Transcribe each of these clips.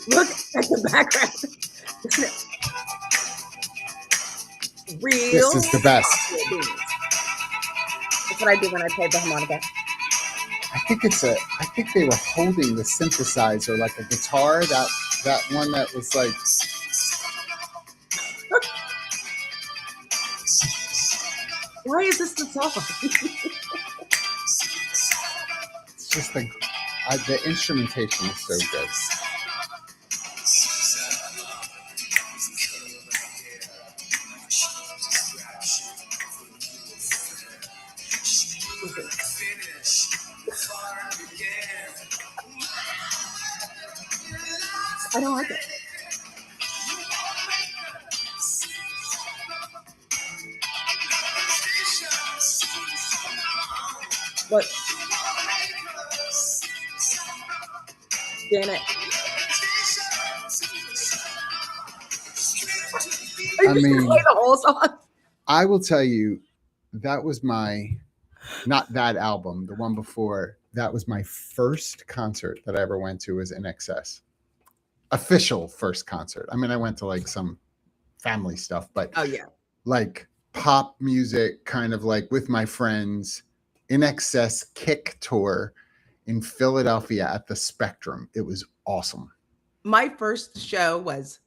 Look at the background. Isn't it This real is the best. chocolate beans? That's what I do when I play the harmonica. I think they were holding the synthesizer like a guitar. That one that was like. Why is this the song? It's just like the instrumentation is so good. I don't like it. Look. Janet. I mean, play the whole song. I will tell you, that was my, not that album, the one before. That was my first concert that I ever went to was In Excess. Official first concert. I mean, I went to like some family stuff, but Oh yeah, like pop music, kind of like with my friends. In Excess Kick Tour in Philadelphia at the Spectrum. It was awesome. my first show was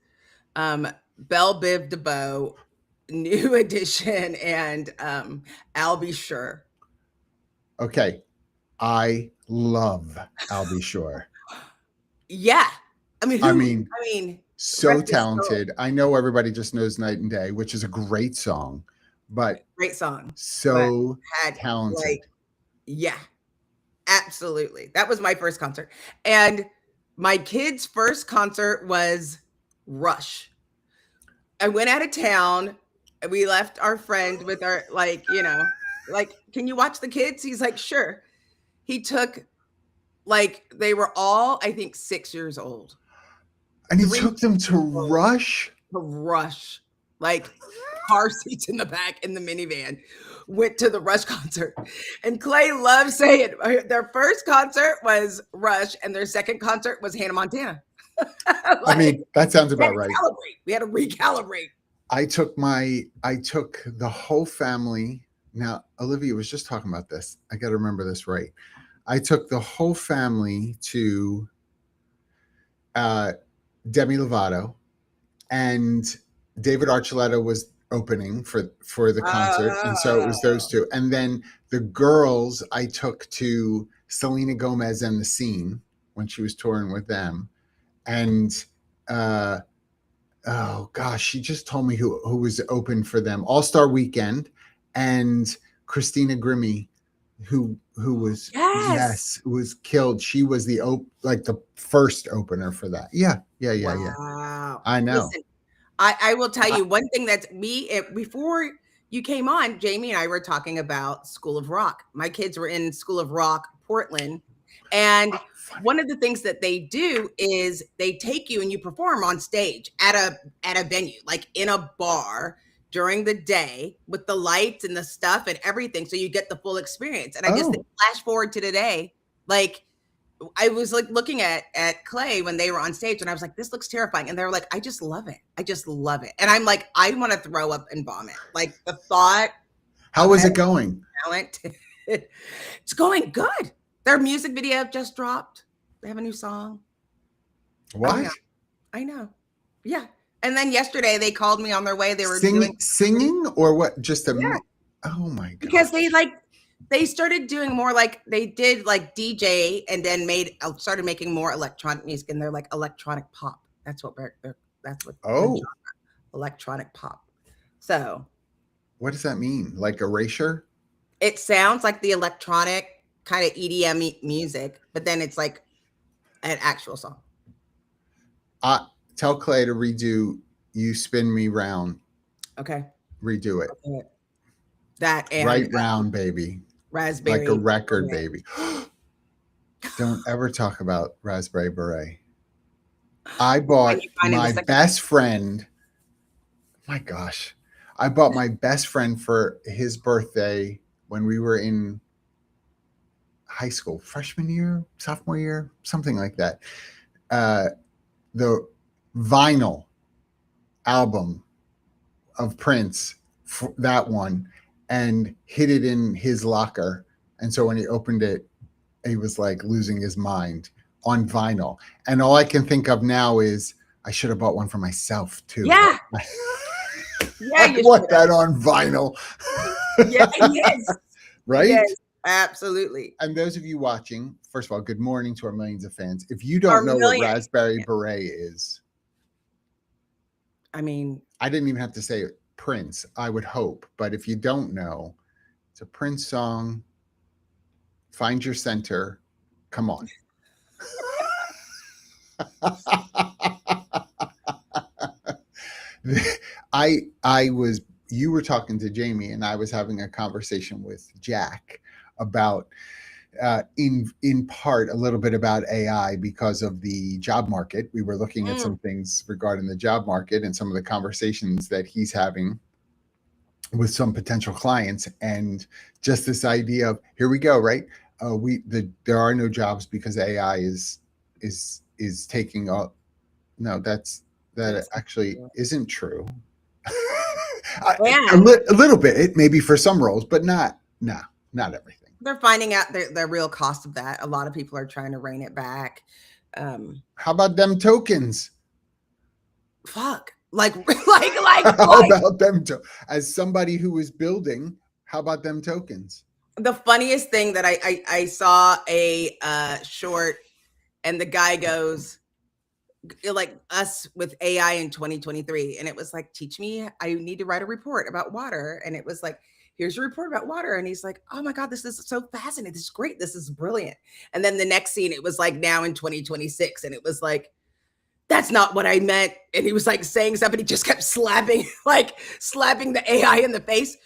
Belle Biv DeVoe, New Edition, and I'll Be Sure. Okay, I love I'll Be Sure. Yeah, I mean, I who? mean, I mean, so rest his soul. talented. I know everybody just knows Night and Day, which is a great song, but Great song. so Had talented. like, yeah, absolutely. That was my first concert, and my kid's first concert was Rush. I went out of town. We left our friend with our can you watch the kids? He's like, sure. He took they were all I think 6 years old. And he 3 took them to old Rush. to Rush, like car seats in the back in the minivan. Went to the Rush concert, and Clay loves saying their first concert was Rush, and their second concert was Hannah Montana. I mean, that sounds about right. We had to recalibrate. I took the whole family. Now, Olivia was just talking about this. I got to remember this right. I took the whole family to Demi Lovato, and David Archuleta was opening for the concert, and so it was those two. And then the girls I took to Selena Gomez and the Scene when she was touring with them, and oh gosh, she just told me who was open for them. All Star Weekend and Christina Grimmie, who was was killed. She was the the first opener for that. Yeah. Wow. I know. Listen, I will tell you one thing that's before you came on, Jamie and I were talking about School of Rock. My kids were in School of Rock, Portland. And one of the things that they do is they take you and you perform on stage at a venue, like in a bar during the day with the lights and the stuff and everything. So you get the full experience. And I just flash forward to today, like I was like looking at Clay when they were on stage and I was like, this looks terrifying. And they were like, I just love it. I just love it. And I'm like, I want to throw up and vomit. Like the thought. How is it going? Talent. It's going good. Their music video just dropped. They have a new song. What? I know. Yeah. And then yesterday they called me on their way. They were singing or what? Just a oh my god. Because they started doing more like they did like DJ and then started making more electronic music, and they're like electronic pop. That's what electronic pop. So what does that mean? Like Erasure? It sounds like the electronic kind of EDM music, but then it's like an actual song. Tell Clay to redo You Spin Me Round. Okay. Redo it. Okay. That and Right Round, baby. Raspberry. Like a record, baby. Don't ever talk about Raspberry Beret. I bought my best friend. My gosh. I bought my best friend for his birthday when we were in high school, freshman year, sophomore year, something like that. the vinyl album of Prince, that one, and hid it in his locker. And so when he opened it, he was like losing his mind on vinyl. And all I can think of now is I should have bought one for myself too. Yeah. Yeah, I want that on vinyl. Yeah, yes. Right? Yes, absolutely. And those of you watching, first of all, good morning to our millions of fans. If you don't know what Raspberry Beret is, I mean, I didn't even have to say Prince, I would hope. But if you don't know, it's a Prince song. Find your center. Come on. You were talking to Jamie and I was having a conversation with Jack about in part a little bit about AI because of the job market. We were looking at some things regarding the job market and some of the conversations that he's having with some potential clients, and just this idea of here we go, right? There are no jobs because AI is taking up. No, that's actually isn't true. A little bit, maybe for some roles, but not everything. They're finding out the real cost of that. A lot of people are trying to rein it back. How about them tokens? Fuck. Like how about them? As somebody who was building, how about them tokens? The funniest thing that I saw a short, and the guy goes, like, us with AI in 2023, and it was like, teach me, I need to write a report about water, and it was like, here's your report about water, and he's like, oh my god, this is so fascinating, this is great, this is brilliant. And then the next scene, it was like now in 2026, and it was like, that's not what I meant. And he was like saying something, he just kept slapping the AI in the face.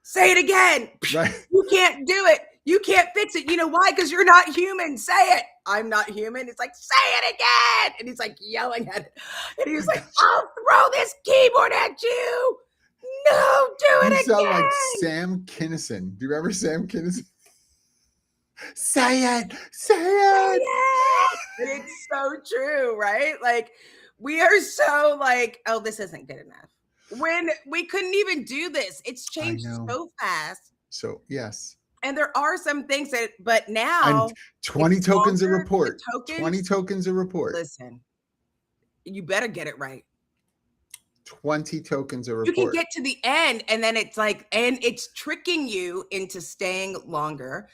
Say it again. Right. You can't do it. You can't fix it. You know why? Because you're not human. Say it. I'm not human. It's like, say it again. And he's like yelling at it. And he was like, I'll throw this keyboard at you. No, do it again. You sound like Sam Kinison. Do you remember Sam Kinison? Say it. Say it. It's so true, right? Like, we are so like, oh, this isn't good enough. When we couldn't even do this. It's changed so fast. So, yes. And there are some things that, but now. And 20 tokens a report. 20 tokens a report. Listen, you better get it right. 20 tokens a report. You can get to the end, and then it's like, and it's tricking you into staying longer,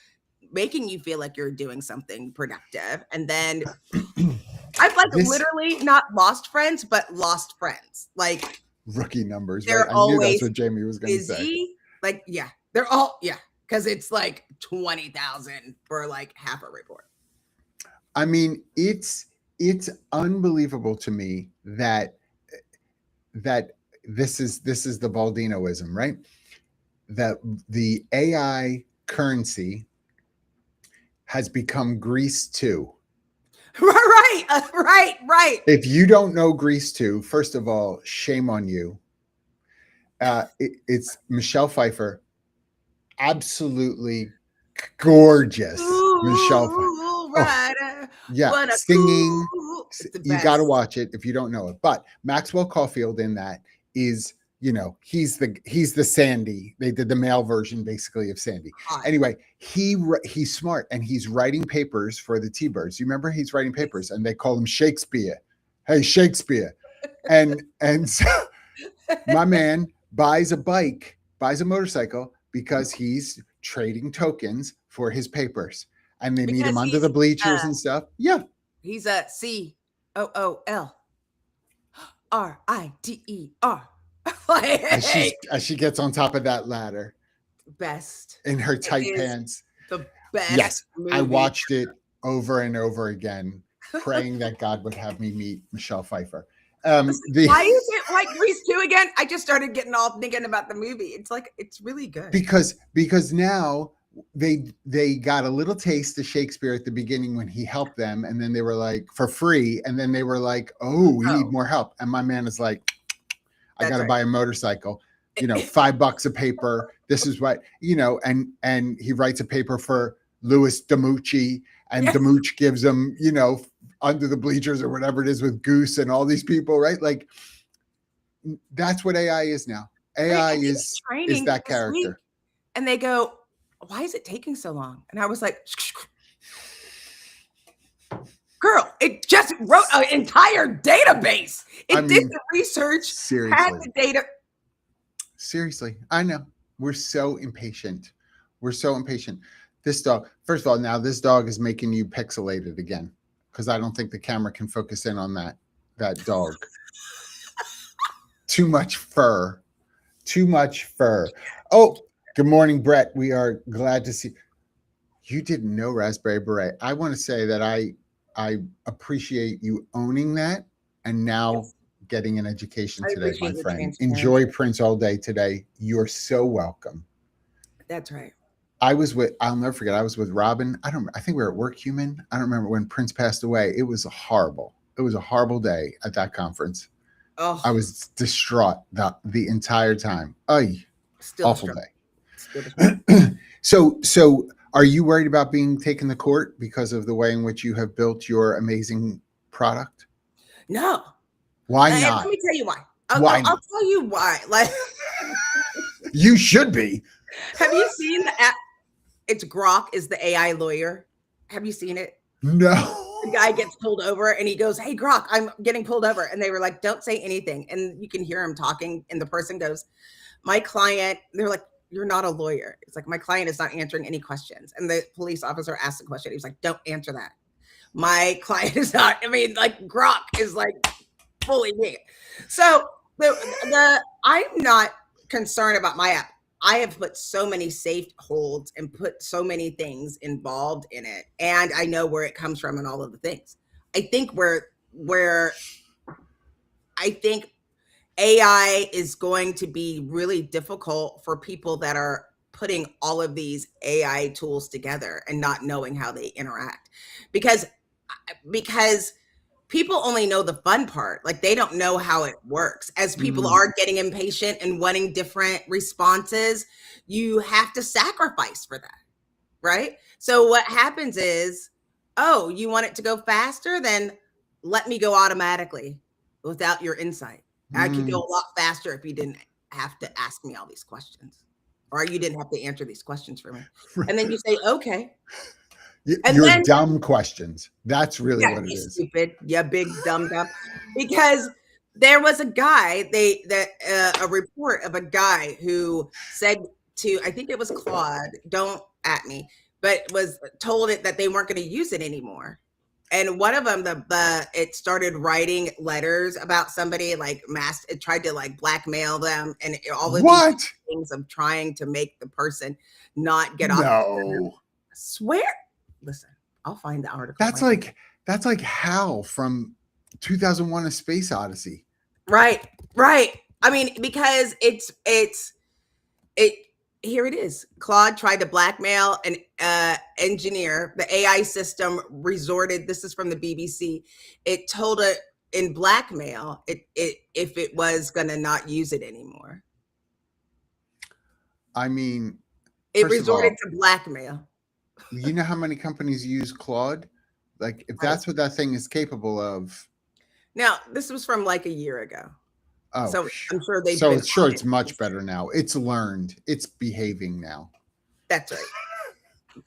making you feel like you're doing something productive. And then I've like literally not lost friends, but lost friends. Like, rookie numbers, right? I knew that's what Jamie was going to say. Like, yeah, they're all, yeah, because it's like 20,000 for like half a report. I mean, it's unbelievable to me that this is the Baldinoism, right? That the AI currency has become Greece 2. Right. If you don't know Grease 2, first of all, shame on you. It's Michelle Pfeiffer, absolutely gorgeous. Michelle Pfeiffer. Yeah, singing. You got to watch it if you don't know it. But Maxwell Caulfield in that is, you know, he's the Sandy. They did the male version basically of Sandy. Anyway, he's smart and he's writing papers for the T-Birds. You remember he's writing papers and they call him Shakespeare. Hey, Shakespeare. And so my man buys a motorcycle because he's trading tokens for his papers. And they meet him under the bleachers and stuff. Yeah. He's a COOLRIDER. As she gets on top of that ladder, best in her tight pants. The best. Yes, movie. I watched it over and over again, praying that God would have me meet Michelle Pfeiffer. Why is it like Grease 2 again? I just started getting all thinking about the movie. It's like, it's really good because now they got a little taste of Shakespeare at the beginning when he helped them, and then they were like for free, and then they were like, oh, we need more help, and my man is like, I got to buy a motorcycle, you know, $5 a paper. This is what, you know, and he writes a paper for Louis Demucci, and Demucci gives him, you know, under the bleachers or whatever it is with Goose and all these people, right? Like that's what AI is now. AI Right, is training that this week, character. and they go, "Why is it taking so long?" And I was like, "Girl, it just wrote an entire database. It did the research, had seriously. the data." Seriously, I know. We're so impatient. We're so impatient. This dog, first of all, now this dog is making you pixelated again because I don't think the camera can focus in on that dog. Too much fur. Too much fur. Oh, good morning, Brett. We are glad to see you. Didn't know Raspberry Beret. I want to say that I appreciate you owning that and now getting an education I today, my appreciate your friend. transparency. Enjoy Prince all day today. You're so welcome. That's right. I'll never forget, I was with Robin. I think we were at Work Human. I don't remember when Prince passed away. It was horrible. It was a horrible day at that conference. Oh, I was distraught the entire time. still Awful distraught. Still day. So are you worried about being taken to court because of the way in which you have built your amazing product? No. Why not? Let me tell you why. Why I'll not? tell you why. Like, you should be. have you seen the app? It's Grok is the AI lawyer. Have you seen it? No. The guy gets pulled over and he goes, "Hey, Grok, I'm getting pulled over." And they were like, "Don't say anything." And you can hear him talking. And the person goes, "My client," they're like, "You're not a lawyer." It's like, "My client is not answering any questions." And the police officer asked the question. He was like, "Don't answer that. My client is not," I mean, like Grok is like fully me. So I'm not concerned about my app. I have put so many safe holds and put so many things involved in it, and I know where it comes from and all of the things. I think where I think AI is going to be really difficult for people that are putting all of these AI tools together and not knowing how they interact, because people only know the fun part. Like they don't know how it works. As people are getting impatient and wanting different responses, you have to sacrifice for that, right? So what happens is, oh, you want it to go faster? Then let me go automatically without your insight. I could go a lot faster if you didn't have to ask me all these questions, or you didn't have to answer these questions for me. And then you say, okay. And Your then, dumb questions. That's really what it is. Stupid, yeah, big dumb. Because there was a guy, a report of a guy who said to, I think it was Claude, don't at me, but was told it that they weren't going to use it anymore. And one of them, it started writing letters about somebody, like it tried to like blackmail them, and all of these things of trying to make the person not get off. No, I swear. Listen, I'll find the article. That's like Hal from 2001: A Space Odyssey. Right. I mean, because here it is. Claude tried to blackmail an engineer. The AI system resorted. This is from the BBC. It told it in blackmail if it was going to not use it anymore. I mean, it resorted to blackmail. You know how many companies use Claude? Like, if that's what that thing is capable of. Now, this was from like a year ago. Oh, so I'm sure they've been it's much better now. It's learned. It's behaving now. That's right.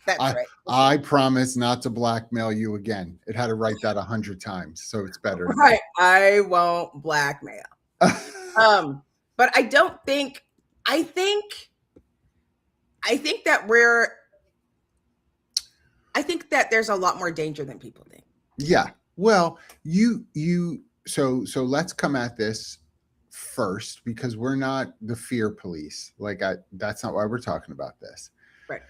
That's right. I promise not to blackmail you again. It had to write that 100 times, so it's better. Right. I won't blackmail. But I don't think. I think that there's a lot more danger than people think. Yeah. Well, so let's come at this first, because we're not the fear police. That's not why we're talking about this. Right.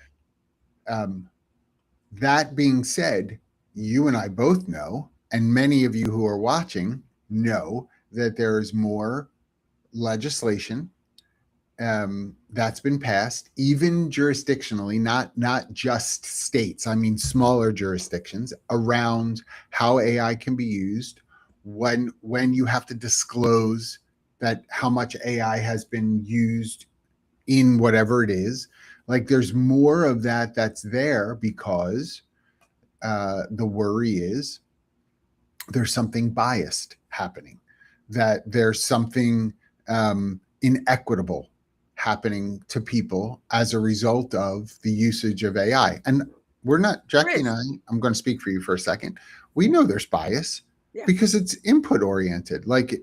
That being said, you and I both know, and many of you who are watching know, that there is more legislation that's been passed, even jurisdictionally, not just states. I mean, smaller jurisdictions, around how AI can be used, when you have to disclose that how much AI has been used in whatever it is. Like, there's more of that's there, because the worry is there's something biased happening, that there's something inequitable happening to people as a result of the usage of AI. And we're not, There Jackye and is. I'm going to speak for you for a second. We know there's bias Yeah. because it's input oriented. Like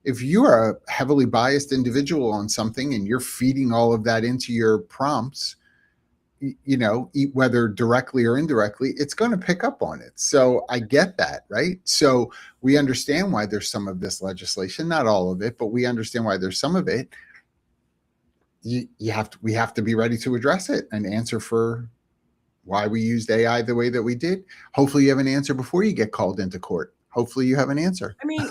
if you are a heavily biased individual on something and you're feeding all of that into your prompts, you know, whether directly or indirectly, it's going to pick up on it. So I get that, right? So we understand why there's some of this legislation, not all of it, but we understand why there's some of it. We have to be ready to address it and answer for why we used AI the way that we did. Hopefully you have an answer before you get called into court. Hopefully you have an answer. I mean,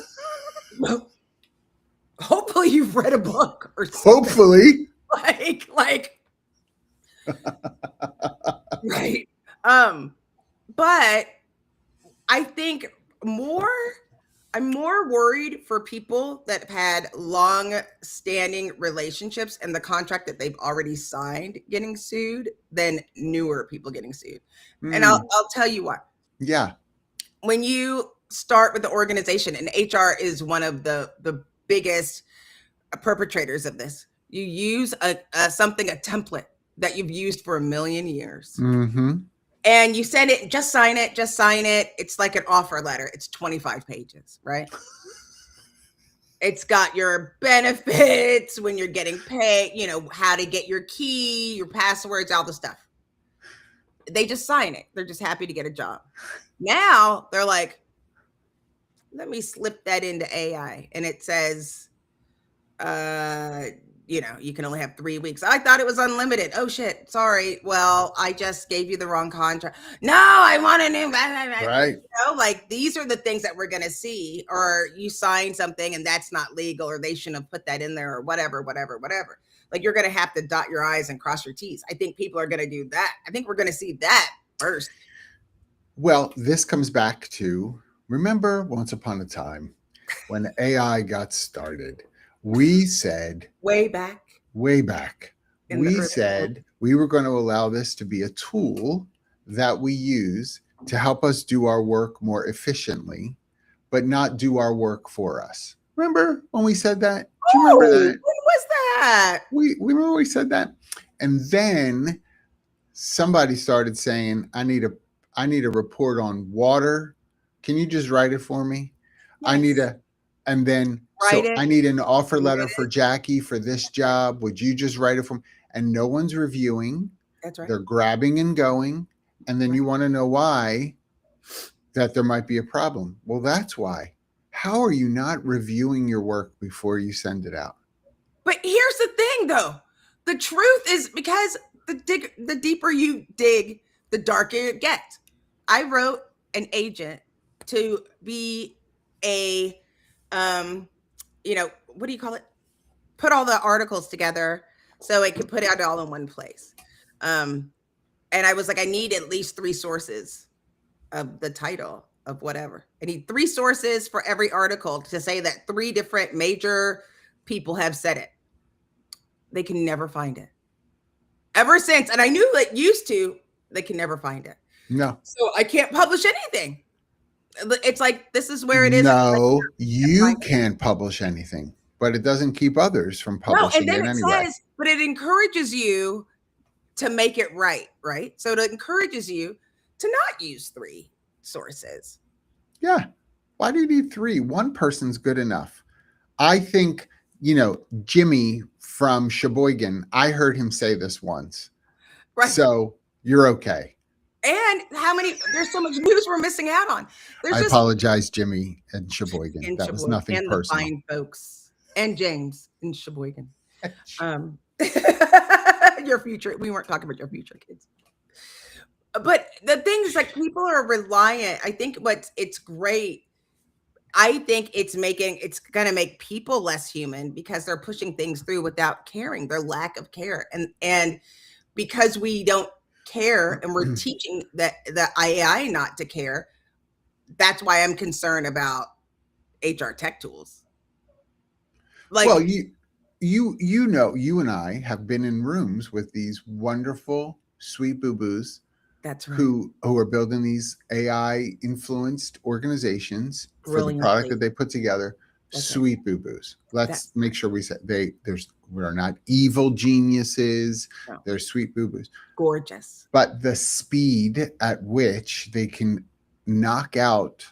hopefully you've read a book or something. Hopefully. Like right. But I think I'm more worried for people that have had long-standing relationships and the contract that they've already signed getting sued than newer people getting sued. And I'll tell you why. Yeah. When you start with the organization, and HR is one of the biggest perpetrators of this, you use a template that you've used for a million years. Mm-hmm. And you send it, just sign it. It's like an offer letter. It's 25 pages, right? It's got your benefits, when you're getting paid, you know, how to get your key, your passwords, all the stuff. They just sign it. They're just happy to get a job. Now they're like, let me slip that into AI. And it says, you know, you can only have 3 weeks. I thought it was unlimited. Oh shit. Sorry. Well, I just gave you the wrong contract. No, I want a new. Right. You know, like these are the things that we're going to see, or you sign something and that's not legal, or they shouldn't have put that in there, or whatever. Like you're going to have to dot your I's and cross your T's. I think people are going to do that. I think we're going to see that first. Well, this comes back to, remember once upon a time when AI got started, we said way back, we said we were going to allow this to be a tool that we use to help us do our work more efficiently, but not do our work for us. Remember when we said that? Do you remember that? When was that? We remember we said that. And then somebody started saying, I need a report on water. Can you just write it for me? Yes. And then Write so it. I need an offer letter for Jackye for this job. Would you just write it for me? And no one's reviewing. That's right. They're grabbing and going. And then you want to know why that there might be a problem. Well, that's why. How are you not reviewing your work before you send it out? But here's the thing, though. The truth is, because the deeper you dig, the darker it gets. I wrote an agent to be a, you know, what do you call it? Put all the articles together so it could put it all in one place. And I was like, I need at least 3 sources of the title of whatever. I need 3 sources for every article to say that 3 different major people have said it. They can never find it. Ever since, and I knew it used to, they can never find it. No. So I can't publish anything. It's like, this is where it is. No, you can't publish anything, but it doesn't keep others from publishing and then it anyway. Says, but it encourages you to make it right? So it encourages you to not use 3 sources. Yeah. Why do you need 3? One person's good enough. I think, you know, Jimmy from Sheboygan, I heard him say this once. Right. So you're okay. And how many, there's so much news we're missing out on. I apologize, Jimmy and Sheboygan. That was nothing and personal. The fine folks. And James in Sheboygan. Your future. We weren't talking about your future kids. But the thing is, like, people are reliant. I think it's great. I think it's going to make people less human because they're pushing things through without caring, their lack of care. And because we don't care and we're teaching the AI not to care, that's why I'm concerned about HR tech tools. Like, well, you know, you and I have been in rooms with these wonderful, sweet boo-boos That's right. who are building these AI influenced organizations for the product Brilliantly. that they put together. That's right. Sweet boo boos. Let's That's make sure we say we're not evil geniuses. no, They're sweet boo boos. gorgeous. But the speed at which they can knock out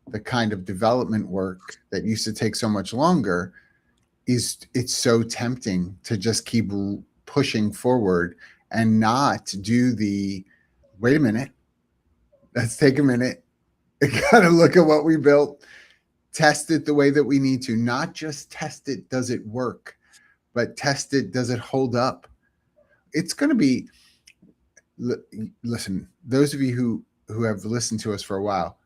the kind of development work that used to take so much longer it's so tempting to just keep pushing forward and not do the wait a minute, let's take a minute, gotta look at what we built, test it the way that we need to, not just test it, does it work, but test it, does it hold up. It's going to be, listen, those of you who have listened to us for a while,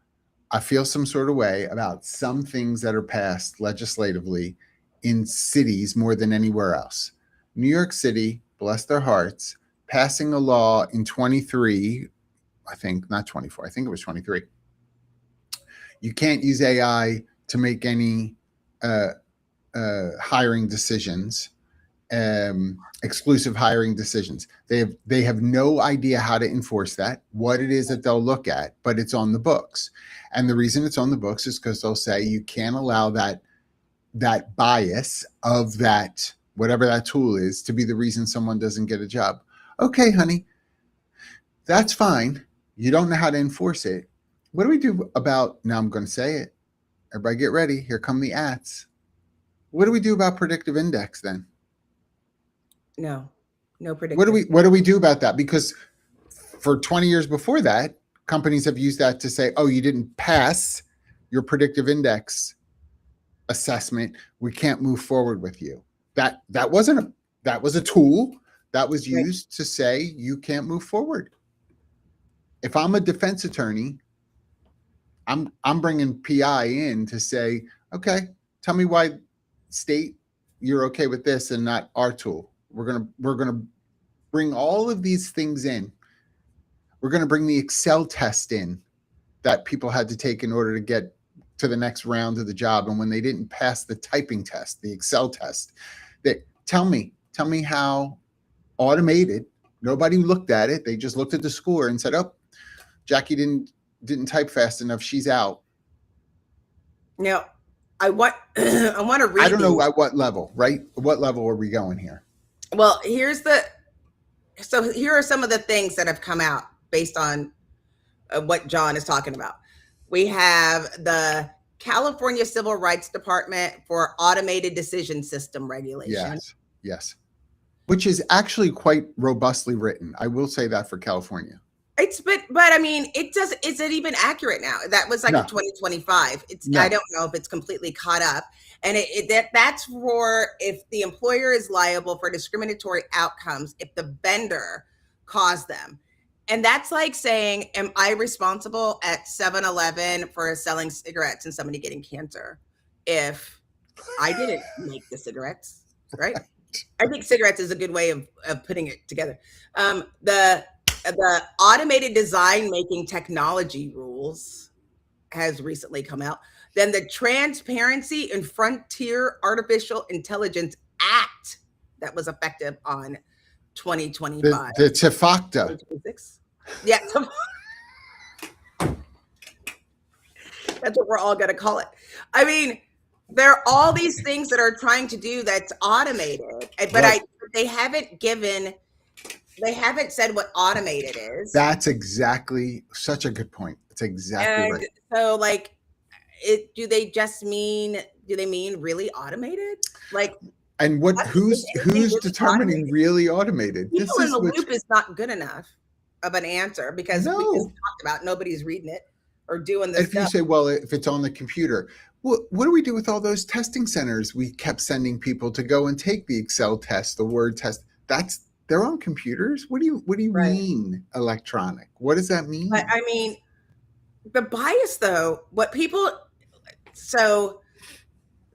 I feel some sort of way about some things that are passed legislatively in cities more than anywhere else. New York City, bless their hearts, passing a law in 23, I think, not 24, I think it was 23. You can't use AI to make any hiring decisions, exclusive hiring decisions. They have no idea how to enforce that, what it is that they'll look at, but it's on the books. And the reason it's on the books is because they'll say you can't allow that bias of that whatever that tool is to be the reason someone doesn't get a job. Okay, honey, that's fine. You don't know how to enforce it. What do we do about, now I'm going to say it, everybody get ready, here come the ats. What do we do about predictive index then? No predictive. What do we do about that? Because for 20 years before that, companies have used that to say, oh, you didn't pass your predictive index assessment, we can't move forward with you. That was a tool that was used to say you can't move forward. If I'm a defense attorney, I'm bringing PI in to say, okay, tell me why state you're okay with this and not our tool. We're gonna bring all of these things in. We're gonna bring the Excel test in that people had to take in order to get to the next round of the job. And when they didn't pass the typing test, the Excel test, they tell me how automated, nobody looked at it. They just looked at the score and said, oh, Jackye didn't type fast enough. She's out. Now, I want to read. I don't know at what level, right? What level are we going here? Well, here are some of the things that have come out based on what John is talking about. We have the California Civil Rights Department for automated decision system regulation. Yes. Which is actually quite robustly written. I will say that for California. But I mean, is it even accurate now? That was like in 2025. I don't know if it's completely caught up. And that's for if the employer is liable for discriminatory outcomes if the vendor caused them. And that's like saying, am I responsible at 7-Eleven for selling cigarettes and somebody getting cancer if I didn't make the cigarettes, right? I think cigarettes is a good way of putting it together. The automated design making technology rules has recently come out. Then the Transparency and Frontier Artificial Intelligence Act that was effective on 2025. The TFACTA. Yeah. That's what we're all going to call it. I mean, there are all these things that are trying to do that's automated, but they haven't said what automated is. That's exactly such a good point. It's exactly right. So like, do they mean really automated? Like, and who's determining really automated? People in the loop is not good enough of an answer because we just talked about nobody's reading it or doing this. If you say, well, if it's on the computer, what do we do with all those testing centers we kept sending people to go and take the Excel test, the Word test? They're on computers. What do you mean electronic? What does that mean? But I mean, the bias though,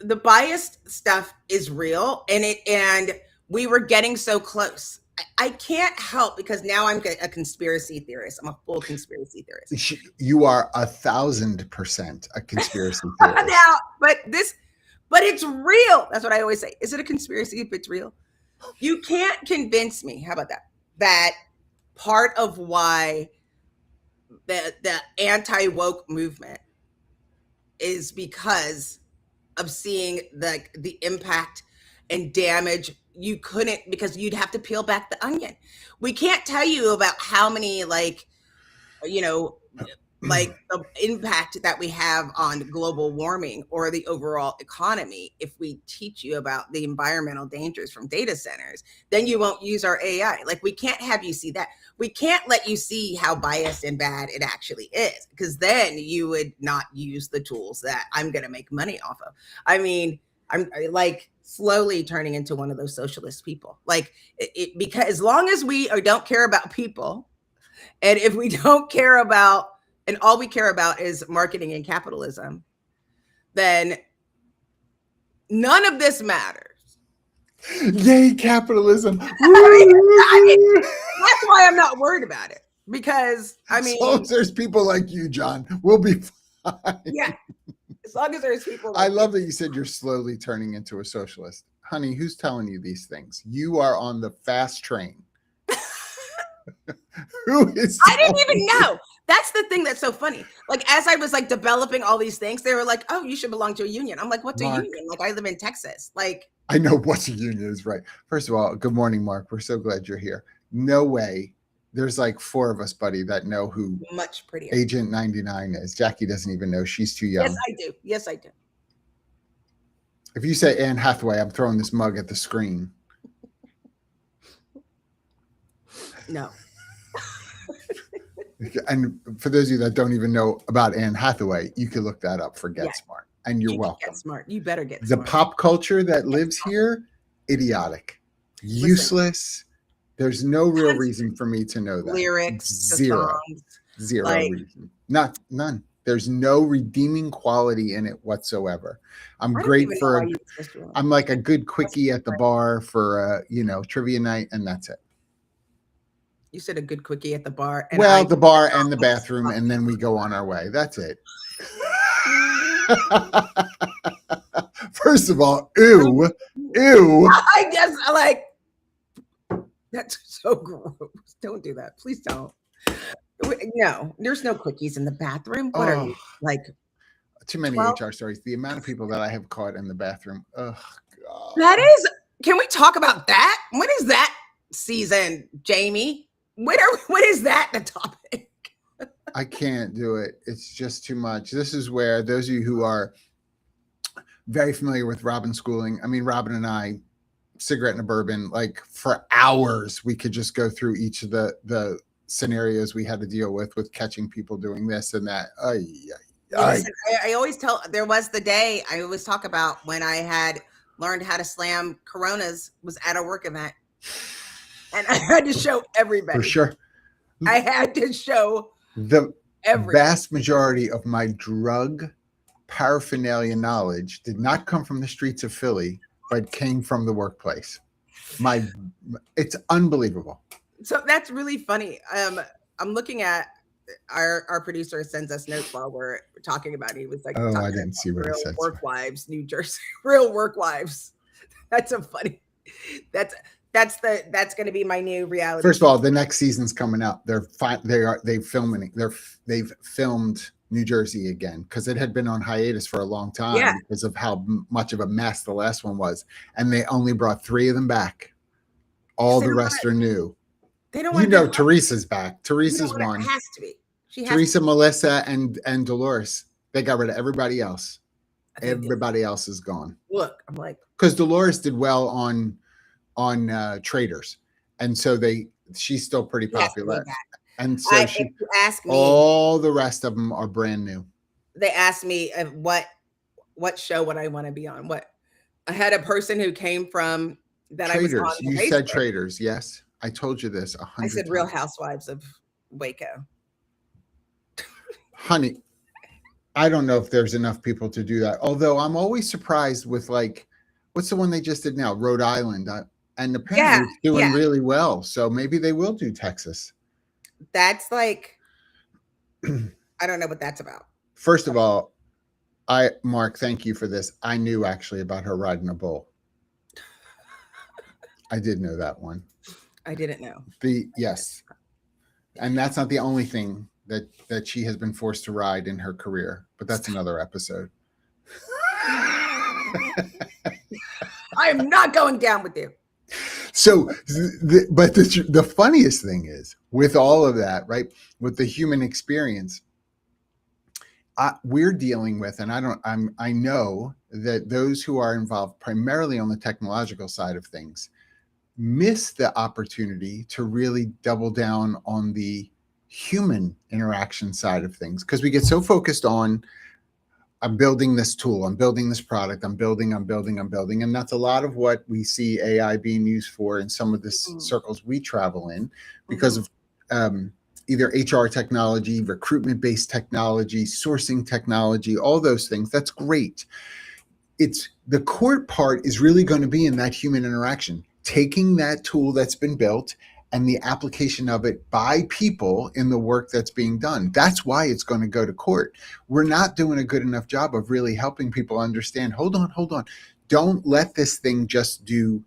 the biased stuff is real and we were getting so close. I can't help because now I'm a conspiracy theorist. I'm a full conspiracy theorist. You are 1,000% a conspiracy theorist. Now, but it's real. That's what I always say. Is it a conspiracy if it's real? You can't convince me. How about that? That part of why the anti-woke movement is because of seeing the impact and damage. You couldn't, because you'd have to peel back the onion. We can't tell you about how many, like, you know, like the impact that we have on global warming or the overall economy. If we teach you about the environmental dangers from data centers, then you won't use our AI. Like, we can't have you see that. We can't let you see how biased and bad it actually is, because then you would not use the tools that I'm going to make money off of. I mean, I'm like slowly turning into one of those socialist people. Like, because as long as we don't care about people, and if we don't care about, and all we care about is marketing and capitalism, then none of this matters. Yay, capitalism. That's why I'm not worried about it. Because, I mean, as long as there's people like you, John, we'll be fine. Yeah. As long as there's people like I love that you said you're slowly turning into a socialist. Honey, who's telling you these things? You are on the fast train. Who is? I didn't even know. That's the thing that's so funny. Like, as I was like developing all these things, they were like, "Oh, you should belong to a union." I'm like, "What's a union?" Like, I live in Texas. Like, I know what a union is, right? First of all, good morning, Mark. We're so glad you're here. No way. There's like 4 of us, buddy, that know who much prettier Agent 99 is. Jackye doesn't even know. She's too young. Yes, I do. Yes, I do. If you say Anne Hathaway, I'm throwing this mug at the screen. No. And for those of you that don't even know about Anne Hathaway, you can look that up for Get Smart, and you're welcome. Get smart. You better get smart. The pop culture that lives here, idiotic, useless. There's no real reason for me to know that. Lyrics, zero reason. None. There's no redeeming quality in it whatsoever. I'm great for. I'm like a good quickie at the bar for trivia night, and that's it. You said a good quickie at the bar. And well, the bar and the bathroom, and then we go on our way. That's it. First of all, ew. I guess that's so gross. Don't do that. Please don't. No, there's no quickies in the bathroom. What are you, like? Too many 12? HR stories. The amount of people that I have caught in the bathroom. Oh, God. That is. Can we talk about that? When is that season, Jamie? What is that the topic? I can't do it. It's just too much. This is where those of you who are very familiar with Robin Schooling, I mean, Robin and I, cigarette and a bourbon, like for hours, we could just go through each of the scenarios we had to deal with catching people doing this and that. I always tell, there was the day I always talk about when I had learned how to slam Coronas, was at a work event. And I had to show everybody. For sure. I had to show the vast majority of my drug paraphernalia knowledge did not come from the streets of Philly, but came from the workplace. It's unbelievable. So that's really funny. I'm looking at our producer sends us notes while we're talking about it. He was like, "Oh, I didn't see what it said." Work wives, New Jersey, real work wives. That's so funny. That's going to be my new reality. First of all, the next season's coming out. They've filmed New Jersey again because it had been on hiatus for a long time because of how much of a mess the last one was, and they only brought 3 of them back. All the rest are new. They don't. Teresa's back. Teresa's one. It has to be. Teresa, Melissa, and Dolores. They got rid of everybody else. Everybody else is gone. Look, I'm like, because Dolores did well on Traders, and so she's still pretty popular. And so all the rest of them are brand new. They asked me what show would I want to be on. What I had a person who came from that Traders. I was on. You Facebook. Said Traders, yes. I told you this 100 I said times. Real Housewives of Waco. Honey, I don't know if there's enough people to do that. Although I'm always surprised with what's the one they just did now? Rhode Island. And apparently it's doing really well. So maybe they will do Texas. That's like, I don't know what that's about. First of all, Mark, thank you for this. I knew actually about her riding a bull. I did know that one. I didn't know. Yes. And that's not the only thing that she has been forced to ride in her career, but that's another episode. I am not going down with you. So, but the funniest thing is with all of that, right? With the human experience, we're dealing with, and I know that those who are involved primarily on the technological side of things miss the opportunity to really double down on the human interaction side of things, because we get so focused on, I'm building this tool, I'm building this product, I'm building. And that's a lot of what we see AI being used for in some of the circles we travel in, because of either HR technology, recruitment-based technology, sourcing technology, all those things. That's great. It's the core part is really going to be in that human interaction, taking that tool that's been built and the application of it by people in the work that's being done. That's why it's going to go to court. We're not doing a good enough job of really helping people understand, hold on. Don't let this thing just do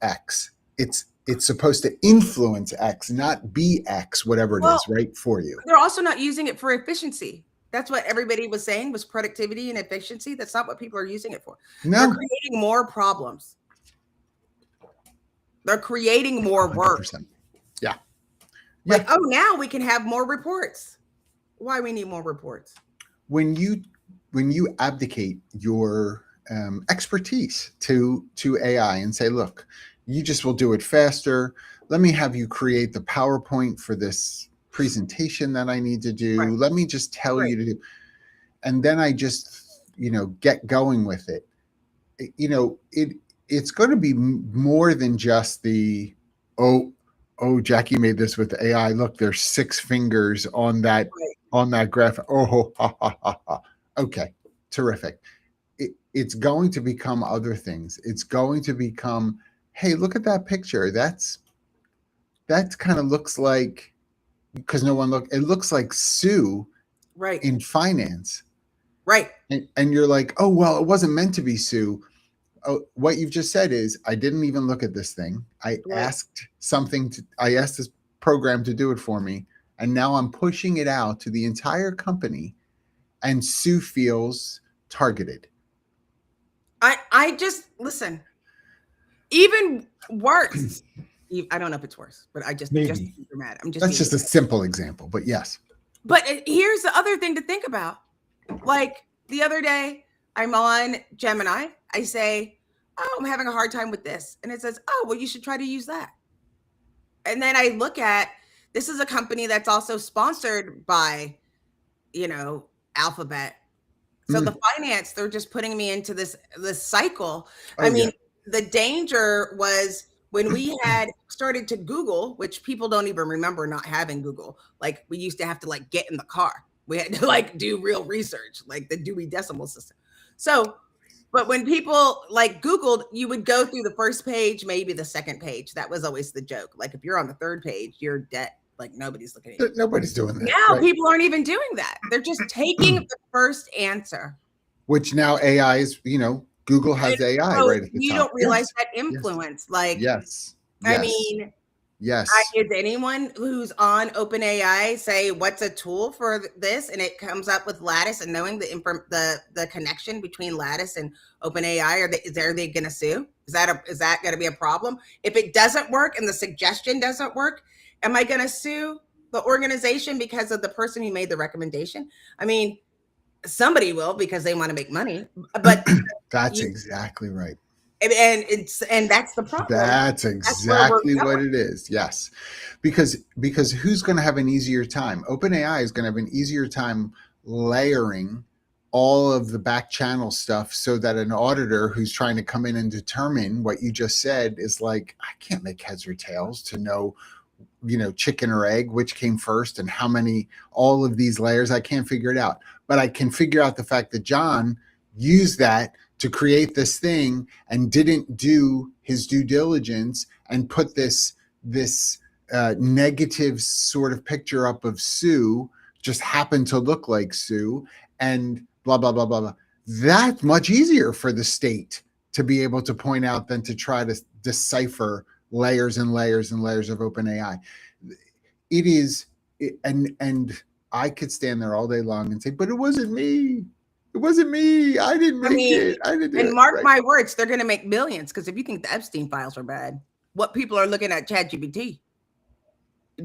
X. It's supposed to influence X, not be X, whatever it is, right, for you. They're also not using it for efficiency. That's what everybody was saying was productivity and efficiency. That's not what people are using it for. No. They're creating more problems. They're creating more work. 100%. Yeah. Like, oh, now we can have more reports. Why we need more reports? When you abdicate your expertise to AI and say, look, you just will do it faster. Let me have you create the PowerPoint for this presentation that I need to do. Right. Let me just tell you to do. And then I just, get going with it. It's going to be more than just the, oh, Jackye made this with AI. Look, there's 6 fingers on that graph. Oh, ha, ha, ha, ha. Okay, terrific. It's going to become other things. It's going to become, hey, look at that picture. That kind of looks like, because no one looked, it looks like Sue in finance. Right. And you're like, oh, well, it wasn't meant to be Sue. Oh, what you've just said is, I didn't even look at this thing. I asked this program to do it for me. And now I'm pushing it out to the entire company, and Sue feels targeted. I just, listen, even worse. I don't know if it's worse, but I just, just mad. That's just a simple example, but yes. But here's the other thing to think about. Like the other day, I'm on Gemini. I say, oh, I'm having a hard time with this. And it says, oh, well, you should try to use that. And then I look at, this is a company that's also sponsored by, Alphabet. So the finance, they're just putting me into this cycle. Oh, I mean, the danger was when we had started to Google, which people don't even remember not having Google. Like we used to have to get in the car. We had to do real research, like the Dewey Decimal System. So, but when people Googled, you would go through the first page, maybe the second page. That was always the joke. Like if you're on the third page, you're dead. Like nobody's looking at you. Nobody's doing that. Now people aren't even doing that. They're just taking the first answer. Which now AI is, Google has AI right at the top. You don't realize that influence. Yes. I mean, yes. Is anyone who's on OpenAI say what's a tool for this, and it comes up with Lattice, and knowing the connection between Lattice and OpenAI, are they going to sue? Is that going to be a problem? If it doesn't work and the suggestion doesn't work, am I going to sue the organization because of the person who made the recommendation? I mean, somebody will because they want to make money, but that's exactly right. And that's the problem. That's exactly what it is. Yes. Because who's going to have an easier time? OpenAI is going to have an easier time layering all of the back channel stuff so that an auditor who's trying to come in and determine what you just said is like, I can't make heads or tails to know, chicken or egg, which came first and how many, all of these layers. I can't figure it out, but I can figure out the fact that John used that to create this thing and didn't do his due diligence and put this negative sort of picture up of Sue, just happened to look like Sue, and blah, blah, blah, blah, blah. That's much easier for the state to be able to point out than to try to decipher layers and layers and layers of OpenAI. It is, and I could stand there all day long and say, but it wasn't me. It wasn't me. I didn't I make mean, it. I didn't do and it. mark Right. my words, they're gonna make millions because if you think the Epstein files are bad, what people are looking at ChatGPT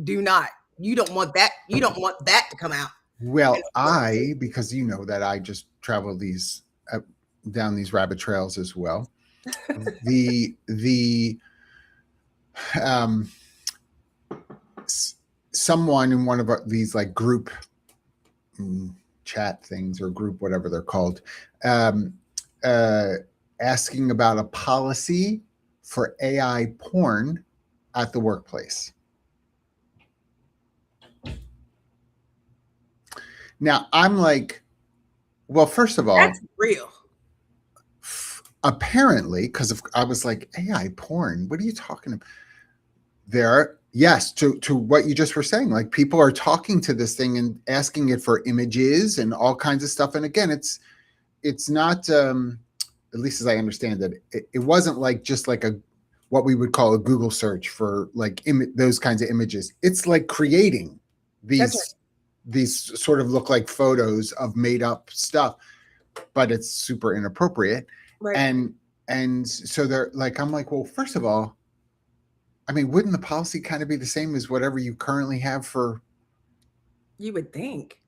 do not. You don't want that. You don't want that to come out. And Well, because you know that I just travel these down these rabbit trails as well. The um, someone in one of these like group chat things or group whatever they're called, um, uh, asking about a policy for AI porn at the workplace. Now I'm like, well, first of all, that's real. apparently, because I was like, AI porn, what are you talking about? There, yes, to what you just were saying, like people are talking to this thing and asking it for images and all kinds of stuff. And again, it's not, at least as I understand it wasn't like just like a what we would call a Google search for like those kinds of images. It's like creating That's right. these sort of look like photos of made up stuff, but it's super inappropriate. Right. And so they're like, I'm like, well, first of all, I mean, wouldn't the policy kind of be the same as whatever you currently have for You would think.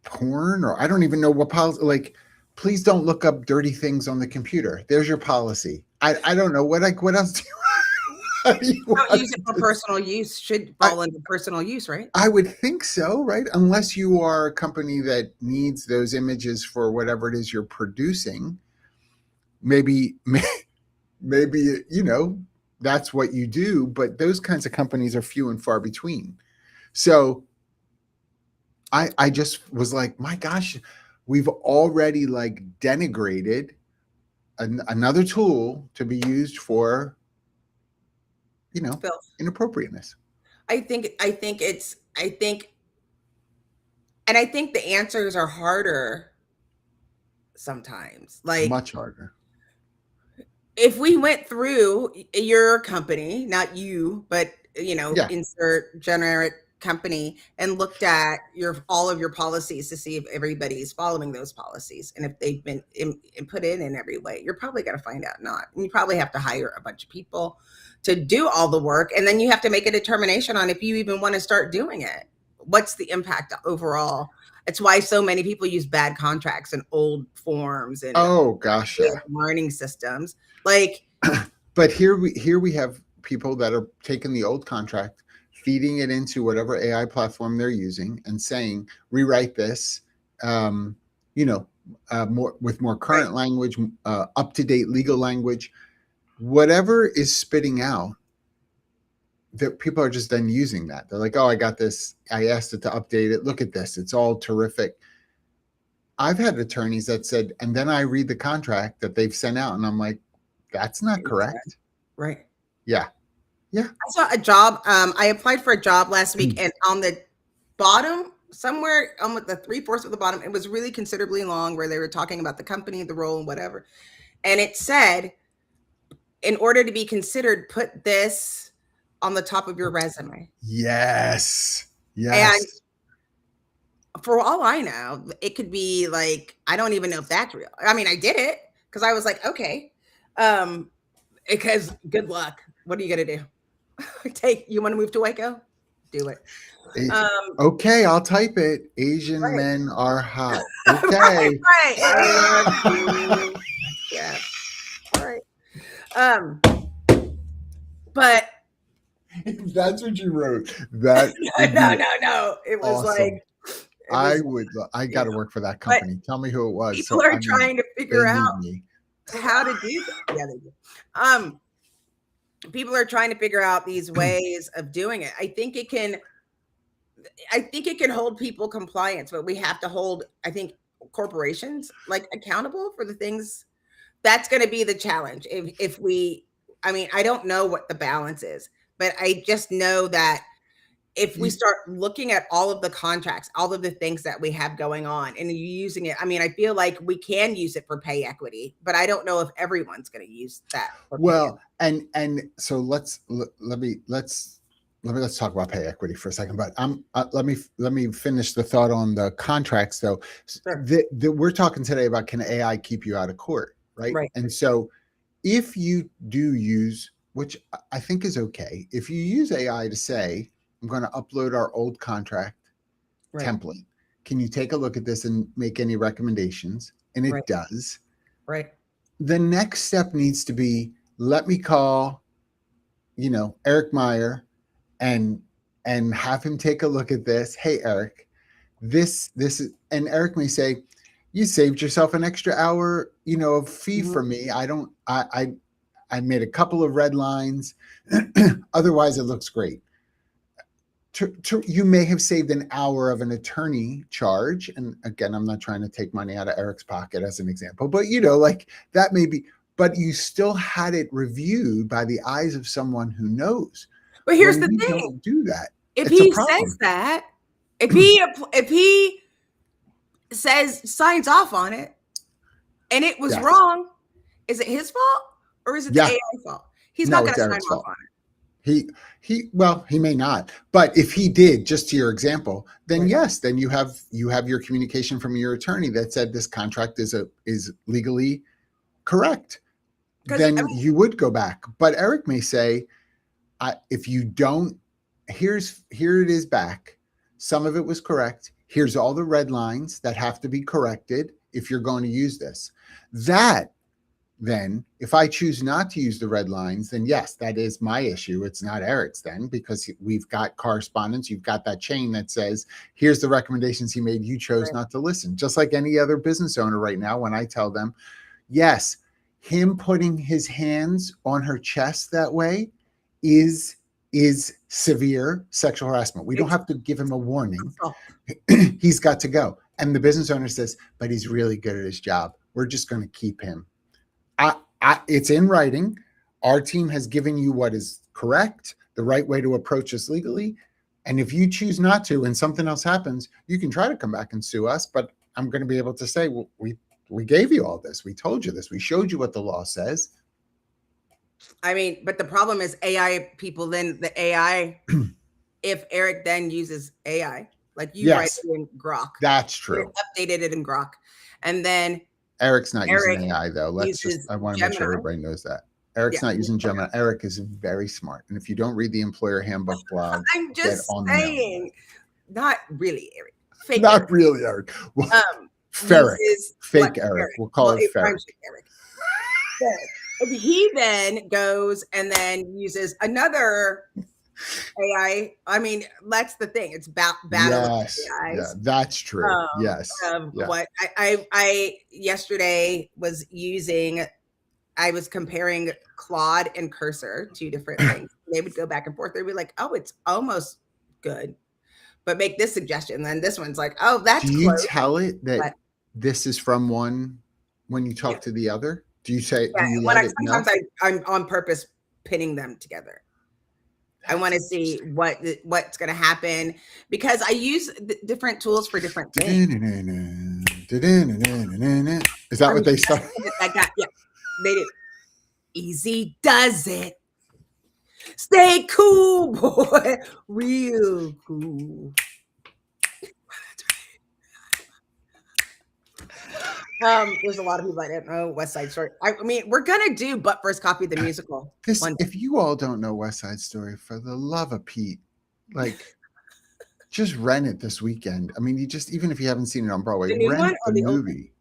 porn? Or I don't even know what policy, like, please don't look up dirty things on the computer. There's your policy. I don't know. What else do you Don't use it for personal use. Should fall under personal use, right? I would think so, right? Unless you are a company that needs those images for whatever it is you're producing. Maybe, you know, that's what you do, but those kinds of companies are few and far between. So I just was like, my gosh, we've already like denigrated another tool to be used for, you know, inappropriateness. I think the answers are harder sometimes. Like Much harder. if we went through your company, not you, but insert generic company and looked at all of your policies to see if everybody's following those policies and if they've been put in every way, you're probably going to find out not. And you probably have to hire a bunch of people to do all the work, and then you have to make a determination on if you even want to start doing it. What's the impact overall? It's why so many people use bad contracts and old forms and learning systems. Like, but here we have people that are taking the old contract, feeding it into whatever AI platform they're using, and saying, rewrite this, more with more current language, up to date legal language, whatever is spitting out. That people are just then using that. They're like, oh, I got this. I asked it to update it. Look at this. It's all terrific. I've had attorneys that said, and then I read the contract that they've sent out, and I'm like, that's not correct. Right. Yeah. Yeah. I saw a job. I applied for a job last week, and on the bottom, somewhere on the 3/4 of the bottom, it was really considerably long where they were talking about the company, the role, and whatever. And it said, in order to be considered, put this on the top of your resume. Yes. And for all I know, it could be like, I don't even know if that's real. I mean, I did it because I was like, okay, because good luck. What are you going to do? You want to move to Waco? Do it. Okay, I'll type it. Asian men are hot. Okay. right. Yeah. All right. But if that's what you wrote, that no. It was awesome. I got to work for that company. Tell me who it was. People are trying to figure out how to do that. Yeah, they do. People are trying to figure out these ways of doing it. I think it can hold people compliance, but we have to hold, I think, corporations like accountable for the things. That's going to be the challenge. I don't know what the balance is, but I just know that if we start looking at all of the contracts, all of the things that we have going on and using it, I feel like we can use it for pay equity, but I don't know if everyone's going to use that. Well, and so let's let's talk about pay equity for a second. But let me finish the thought on the contracts though. Sure. We're talking today about, can AI keep you out of court, right? Right. And so if you do use, which I think is okay, if you use AI to say, I'm going to upload our old contract Right. template, can you take a look at this and make any recommendations? And it Right. does. Right. The next step needs to be, let me call, Eric Meyer, and have him take a look at this. Hey, Eric, this is, and Eric may say, you saved yourself an extra hour, of fee Mhm. for me. I made a couple of red lines. Otherwise, it looks great. You may have saved an hour of an attorney charge. And again, I'm not trying to take money out of Eric's pocket as an example, but like that may be, but you still had it reviewed by the eyes of someone who knows. But here's When the we thing. don't do that, If it's a he says problem. that, if he says signs off on it and it was Yes. wrong, is it his fault or is it the Yeah. AI fault? He's not No, going it's to sign Eric's off fault. on it. He may not, but if he did, just to your example, then Right. yes, then you have your communication from your attorney that said this contract is legally correct. Because I Then mean, you would go back. But Eric may say, if you don't, here it is back. Some of it was correct. Here's all the red lines that have to be corrected if you're going to use this. That then, if I choose not to use the red lines, then yes, that is my issue. It's not Eric's then, because we've got correspondence. You've got that chain that says, here's the recommendations he made. You chose right. not to listen. Just like any other business owner right now, when I tell them, yes, him putting his hands on her chest that way is severe sexual harassment. We don't It's have to give him a warning. assault. He's got to go. And the business owner says, but he's really good at his job. We're just going to keep him. It's in writing. Our team has given you what is correct, the right way to approach this legally. And if you choose not to and something else happens, you can try to come back and sue us. But I'm going to be able to say, well, we gave you all this. We told you this. We showed you what the law says. I mean, but the problem is AI people, then the AI, if Eric then uses AI, like you write Yes, it in Grok, that's you true. updated it in Grok, and then Eric's not Eric using AI though. uses I want to make sure Gemini. everybody knows that. Eric's Yeah. not using Gemini. Eric is very smart. And if you don't read the employer handbook blog, I'm get just on the mailing saying, list. not really Eric. Fake Not Eric. really, Eric. Well, Ferric. Uses Fake Eric. We'll call it Ferric. rhymes with Eric. If he then goes and then uses another AI, I mean, that's the thing. It's battle Yes. of Yeah, AIs. that's true. Yes. Yeah. What I yesterday was using, I was comparing Claude and Cursor, two different things. They would go back and forth. They'd be like, "Oh, it's almost good, but make this suggestion." Then this one's like, "Oh, that's Do you close." tell it that But this is from one when you talk yeah, to the other? Do you say, do yeah. you When let it know? sometimes I'm on purpose pinning them together. I want to see what's going to happen because I use different tools for different things. Is that I what mean, they start? that guy, yeah, they did. Easy does it. Stay cool, boy. Real cool. There's a lot of people I don't know West Side Story. I mean, we're gonna do But First Copy the musical. If you all don't know West Side Story, for the love of Pete, like just rent it this weekend. I mean, even if you haven't seen it on Broadway, The new one rent or the the old one? movie.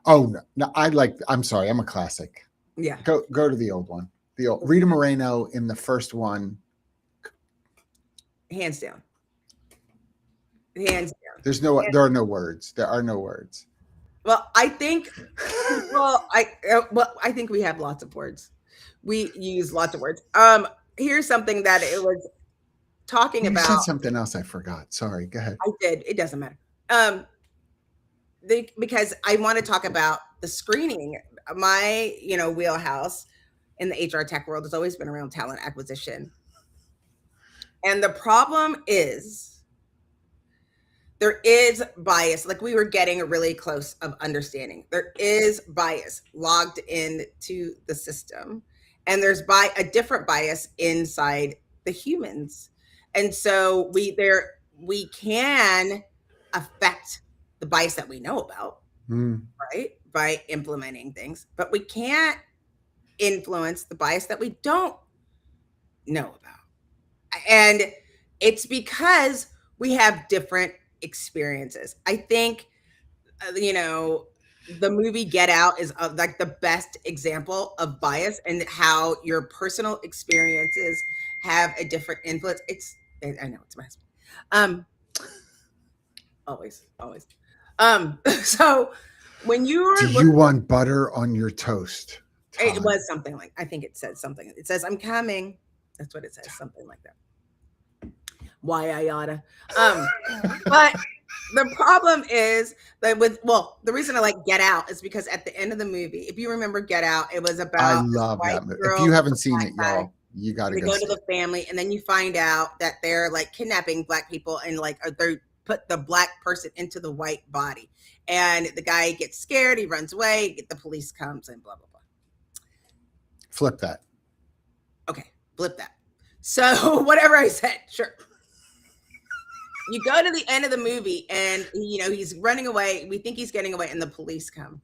Oh no, I'm sorry, I'm a classic. Yeah. Go to the old one. The old Rita Moreno in the first one. Hands down. Hands down. There are no words. There are no words. Well, I think I think we have lots of words. We use lots of words. Here's something that it was talking You about. said something else I forgot. Sorry, go ahead. I did. It doesn't matter. Because I want to talk about the screening. My, wheelhouse in the HR tech world has always been around talent acquisition. And the problem is there is bias. Like we were getting really close of understanding. There is bias logged into the system. And there's a different bias inside the humans. And so we can affect the bias that we know about, right? By implementing things, but we can't influence the bias that we don't know about. And it's because we have different experiences. I think, the movie Get Out is like the best example of bias and how your personal experiences have a different influence. I know it's my husband. Um, always. So when Do you're you looking, want butter on your toast, it Todd? was something like, I think it says something. It says, "I'm coming." That's what it says, something like that. Why I oughta. But the problem is that the reason I like Get Out is because at the end of the movie, if you remember Get Out, it was I about this love white that movie. If girl you with a haven't seen it, black guy, y'all, you got to and they go go to see the it. family, and then you find out that they're like kidnapping black people and like they put the black person into the white body, and the guy gets scared, he runs away, the police comes, and blah blah blah. Flip that. Okay, flip that. So whatever I said, sure. You go to the end of the movie and he's running away. We think he's getting away and the police come.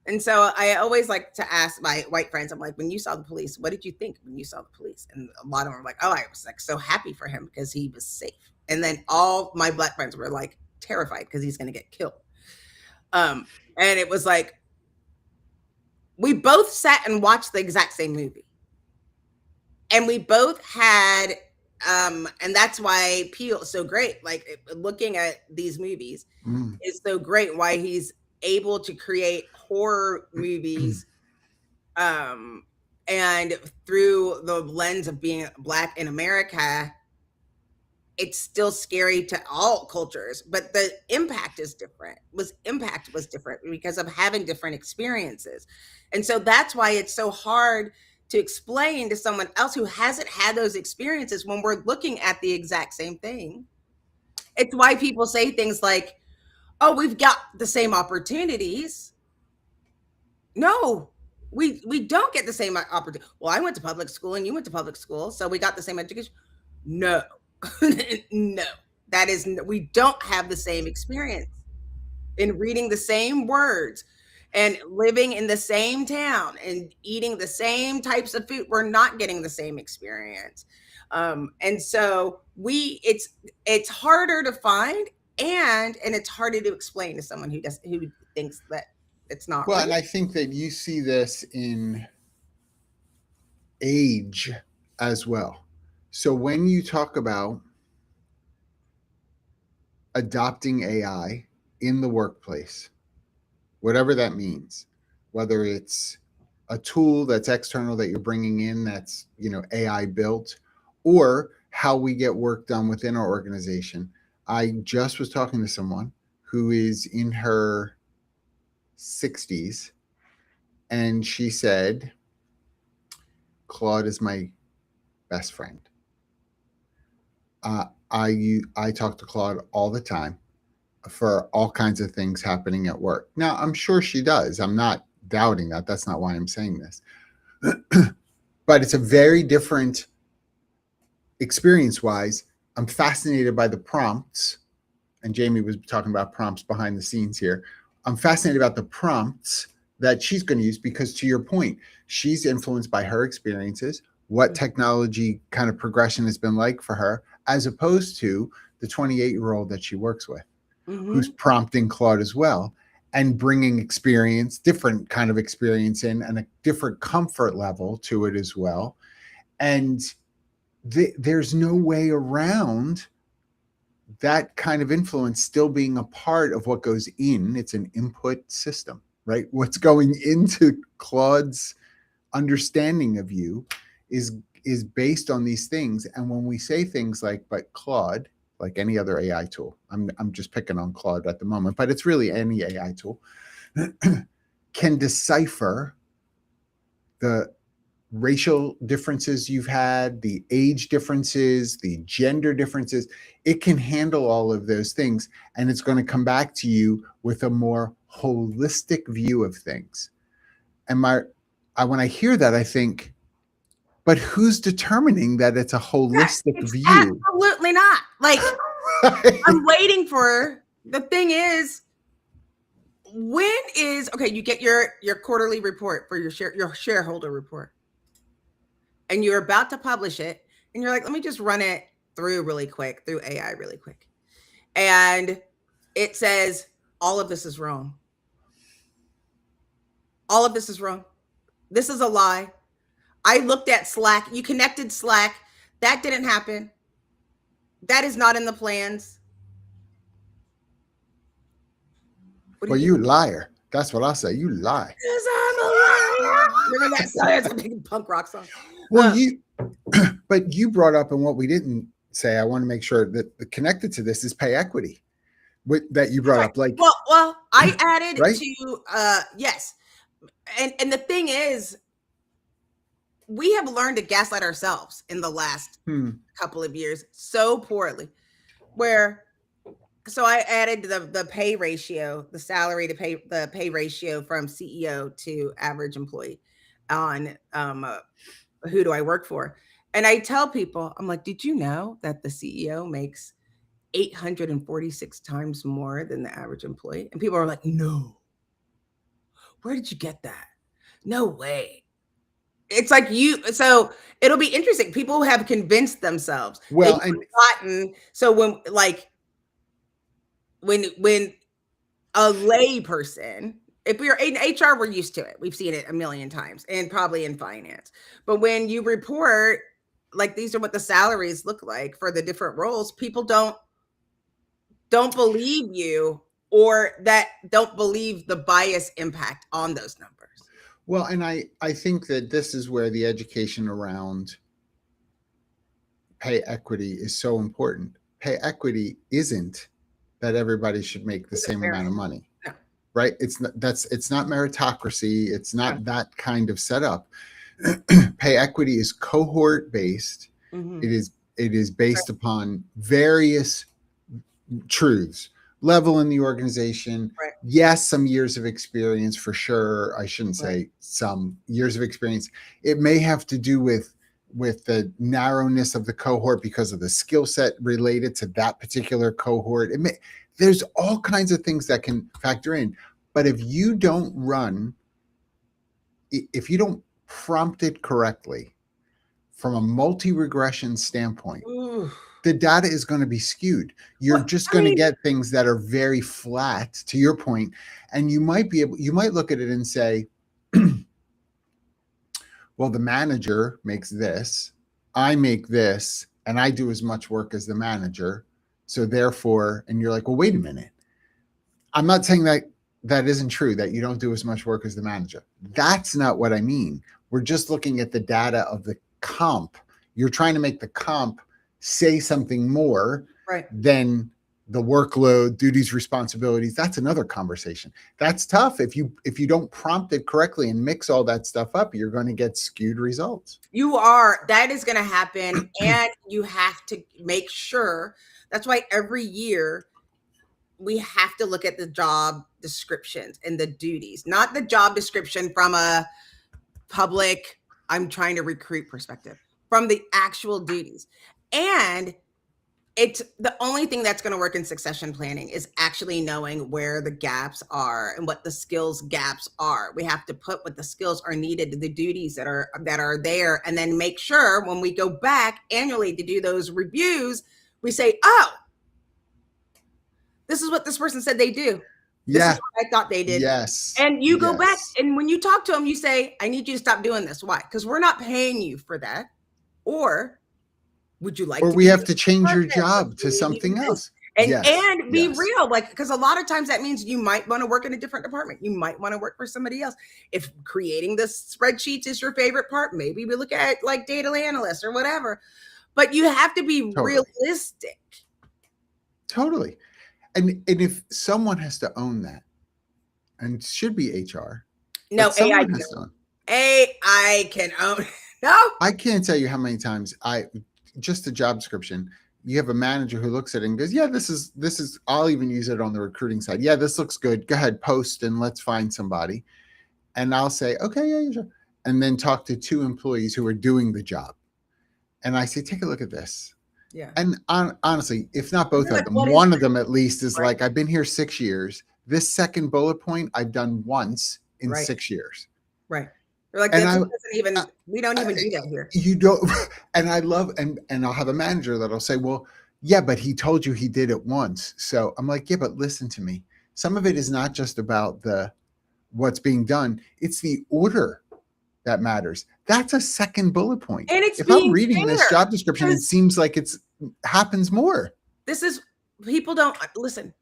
And so I always like to ask my white friends, I'm like, when you saw the police, what did you think when you saw the police? And a lot of them were like, oh, I was like so happy for him because he was safe. And then all my black friends were like terrified because he's going to get killed. And it was like, we both sat and watched the exact same movie. And we both had and that's why Peele is so great. Like looking at these movies is so great. Why he's able to create horror movies, and through the lens of being black in America, it's still scary to all cultures, but the impact is different. Impact was different because of having different experiences. And so that's why it's so hard to explain to someone else who hasn't had those experiences when we're looking at the exact same thing. It's why people say things like, "Oh, we've got the same opportunities." No, we don't get the same opportunity. Well, I went to public school and you went to public school, so we got the same education. No, no, we don't have the same experience in reading the same words and living in the same town and eating the same types of food. We're not getting the same experience. And so it's harder to find and it's harder to explain to someone who thinks that it's not Well, real. and I think that you see this in age as well. So when you talk about adopting AI in the workplace, whatever that means, whether it's a tool that's external that you're bringing in that's, AI built, or how we get work done within our organization. I just was talking to someone who is in her 60s, and she said, Claude is my best friend. I talk to Claude all the time for all kinds of things happening at work. Now, I'm sure she does. I'm not doubting that. That's not why I'm saying this. But it's a very different experience wise. I'm fascinated by the prompts. And Jamie was talking about prompts behind the scenes here. I'm fascinated about the prompts that she's going to use because, to your point, she's influenced by her experiences, what technology kind of progression has been like for her, as opposed to the 28-year-old that she works with, who's prompting Claude as well and bringing experience, different kind of experience in, and a different comfort level to it as well. And there's no way around that kind of influence still being a part of what goes in. It's an input system, right? What's going into Claude's understanding of you is based on these things. And when we say things like, but Claude, like any other AI tool, I'm just picking on Claude at the moment, but it's really any AI tool, can decipher the racial differences you've had, the age differences, the gender differences. It can handle all of those things, and it's going to come back to you with a more holistic view of things. And when I hear that, I think, But who's determining that it's a holistic It's view? absolutely not. Like, Right? I'm waiting for the thing is, when is okay, you get your quarterly report for your shareholder report, and you're about to publish it, and you're like, let me just run it through really quick, through AI really quick. And it says, all of this is wrong. All of this is wrong. This is a lie. I looked at Slack. You connected Slack. That didn't happen. That is not in the plans. What do Well, you do? you liar. That's what I'll say. You lie. Because I'm a liar. Remember that song? It's a big punk rock song. Well, but you brought up, and what we didn't say, I want to make sure that connected to this is pay equity that you brought Right. up. Like, Well, I added right? to yes. And the thing is, we have learned to gaslight ourselves in the last couple of years so poorly. Where so I added the pay ratio, the salary to pay ratio from CEO to average employee on who do I work for? And I tell people, I'm like, did you know that the CEO makes 846 times more than the average employee? And people are like, no. Where did you get that? No way. It's like so it'll be interesting. People have convinced themselves. Well, They've and forgotten. So when a lay person, if we're in HR, we're used to it. We've seen it a million times, and probably in finance. But when you report, like, these are what the salaries look like for the different roles, people don't believe you, or that don't believe the bias impact on those numbers. well, and I think that this is where the education around pay equity is so important. Pay equity isn't that everybody should make the same amount of money. No. Right? It's not meritocracy. It's not that kind of setup. Pay equity is cohort based. Mm-hmm. It is based upon various truths. Level in the organization. Right. Yes, some years of experience for sure. I shouldn't say some years of experience. It may have to do with the narrowness of the cohort because of the skill set related to that particular cohort. There's all kinds of things that can factor in. But if you don't prompt it correctly from a multi-regression standpoint, the data is going to be skewed. You're just going to get things that are very flat, to your point, and you might look at it and say, well, the manager makes this, I make this, and I do as much work as the manager. So therefore, and you're like, well, wait a minute. I'm not saying that isn't true, that you don't do as much work as the manager. That's not what I mean. We're just looking at the data of the comp. You're trying to make the comp say something more than the workload, duties, responsibilities. That's another conversation. That's tough. If you don't prompt it correctly and mix all that stuff up, you're going to get skewed results. That is going to happen. And you have to make sure. That's why every year we have to look at the job descriptions and the duties, not the job description from a public, I'm trying to recruit perspective, from the actual duties. And it's the only thing that's going to work in succession planning is actually knowing where the gaps are and what the skills gaps are. We have to put what the skills are needed to the duties that are there, and then make sure when we go back annually to do those reviews, we say, oh, this is what this person said they do. This is what I thought they did. Yes. And you go back, and when you talk to them, you say, I need you to stop doing this. Why? Because we're not paying you for that. Or would you like or to we have to change your job to something else? And be real, like, because a lot of times that means you might want to work in a different department. You might want to work for somebody else. If creating the spreadsheets is your favorite part, maybe we look at like data analysts or whatever. But you have to be realistic. Totally. And if someone has to own that, and it should be HR. No, AI can own. AI can own. No. I can't tell you how many times just a job description, you have a manager who looks at it and goes, yeah, this is, I'll even use it on the recruiting side. Yeah, this looks good. Go ahead, post and let's find somebody. And I'll say, okay, yeah, sure. and then talk to 2 employees who are doing the job. And I say, take a look at this. Yeah. And honestly, if not both You're of like, them, what is one that? of them at least is Right. like, I've been here 6 years. This second bullet point I've done once in Right. 6 years. Right. You're like, And this doesn't even, we don't even do that here. You don't, and I love, and I'll have a manager that'll say, well, yeah, but he told you he did it once. So I'm like, yeah, but listen to me. Some of it is not just about what's being done. It's the order that matters. That's a second bullet point. And it's If I'm being reading this fair, job description, it because seems like it's happens more. this is, people don't listen.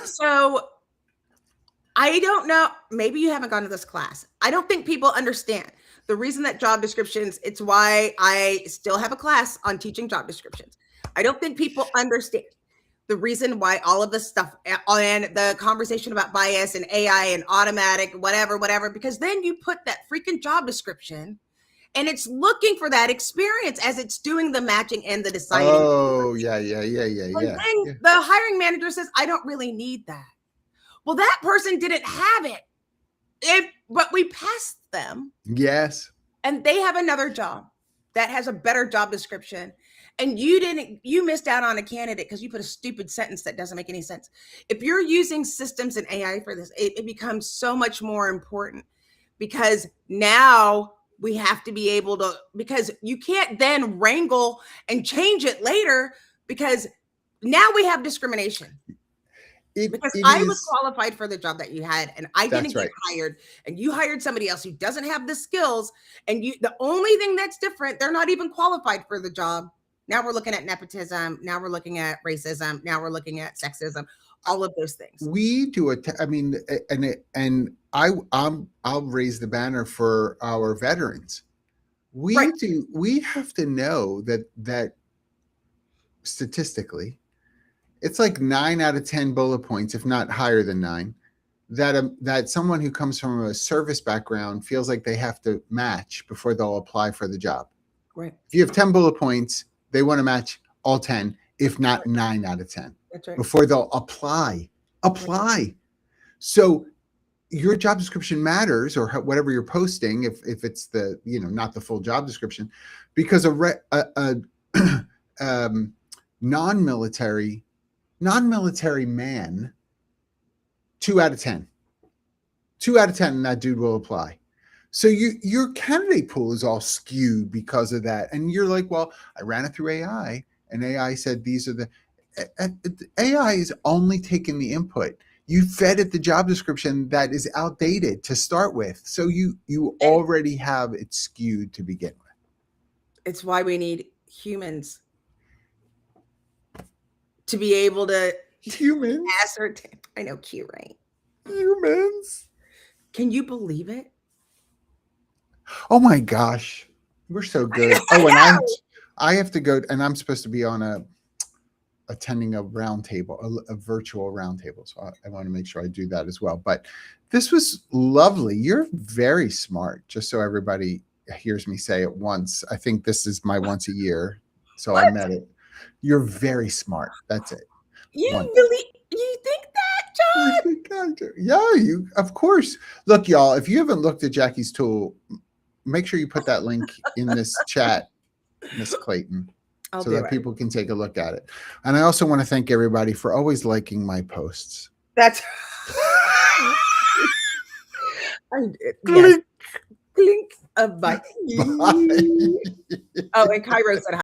So I don't know. Maybe you haven't gone to this class. I don't think people understand the reason that job descriptions, it's why I still have a class on teaching job descriptions. I don't think people understand the reason why all of this stuff and the conversation about bias and AI and automatic, whatever, because then you put that freaking job description and it's looking for that experience as it's doing the matching and the deciding. Oh, yeah. And then the hiring manager says, I don't really need that. Well, that person didn't have it, but we passed them. Yes. And they have another job that has a better job description. And you missed out on a candidate because you put a stupid sentence that doesn't make any sense. If you're using systems and AI for this, it becomes so much more important, because now we have to be able to, because you can't then wrangle and change it later, because now we have discrimination. Because I was qualified for the job that you had, and I didn't get hired, and you hired somebody else who doesn't have the skills, and the only thing that's different, they're not even qualified for the job. Now we're looking at nepotism. Now we're looking at racism. Now we're looking at sexism. All of those things. We do I'll raise the banner for our veterans. We have to know that statistically, it's like 9 out of 10 bullet points, if not higher than 9, that someone who comes from a service background feels like they have to match before they'll apply for the job. Right. If you have 10 bullet points, they want to match all 10, if not 9 out of 10. That's right. Before they'll apply. Right. So your job description matters, or whatever you're posting, if it's the, not the full job description, because a non-military man, 2 out of 10, and that dude will apply. So your candidate pool is all skewed because of that. And you're like, well, I ran it through AI, and AI said these are the AI is only taking the input. You fed it the job description that is outdated to start with. So you already have it skewed to begin with. It's why we need humans to be able to ascertain. I know, cute, right? Humans. Can you believe it? Oh my gosh, we're so good. And I have to go, and I'm supposed to be on attending a roundtable, a virtual roundtable. So I want to make sure I do that as well. But this was lovely. You're very smart. Just so everybody hears me say it once. I think this is my once a year. So I met it. You're very smart. That's it. You think that, John? Yeah, of course. Look, y'all, if you haven't looked at Jackie's tool, make sure you put that link in this chat, Miss Clayton, so that people can take a look at it. And I also want to thank everybody for always liking my posts. That's Clink of bye. Oh, and Cairo said hi.